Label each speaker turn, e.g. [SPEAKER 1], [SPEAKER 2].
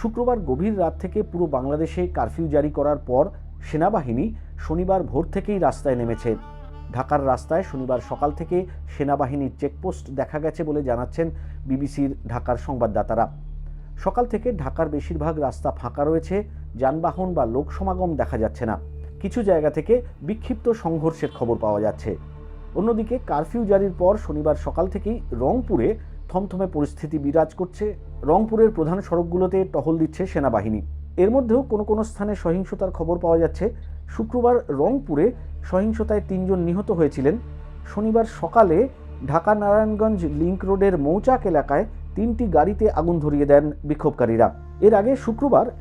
[SPEAKER 1] শুক্রবার গভীর রাত থেকে পুরো বাংলাদেশে কারফিউ জারি করার পর সেনাবাহিনী শনিবার ভোর থেকেই রাস্তায় নেমেছে। ঢাকার রাস্তায় শনিবার সকাল থেকে সেনাবাহিনীর চেকপোস্ট দেখা গেছে বলে জানাচ্ছেন বিবিসির ঢাকার সংবাদদাতারা। সকাল থেকে ঢাকার বেশিরভাগ রাস্তা ফাঁকা রয়েছে, যানবাহন বা লোক সমাগম দেখা যাচ্ছে না। কিছু জায়গা থেকে বিক্ষিপ্ত সংঘর্ষের খবর পাওয়া যাচ্ছে। অন্যদিকে কারফিউ জারির পর শনিবার সকাল থেকেই রংপুরে থমথমে পরিস্থিতি বিরাজ করছে। রংপুরের প্রধান সড়কগুলোতে টহল দিচ্ছে সেনাবাহিনী। এর মধ্যেও কোনো কোনো স্থানে সহিংসতার খবর পাওয়া যাচ্ছে। শুক্রবার রংপুরে সহিংসতায় 3 জন নিহত হয়েছিলেন। শনিবার সকালে ঢাকা নারায়ণগঞ্জ লিংক রোডের মৌচাক এলাকায় 3টি গাড়িতে আগুন ধরিয়ে দেন বিক্ষোভকারীরা। এর আগে শুক্রবার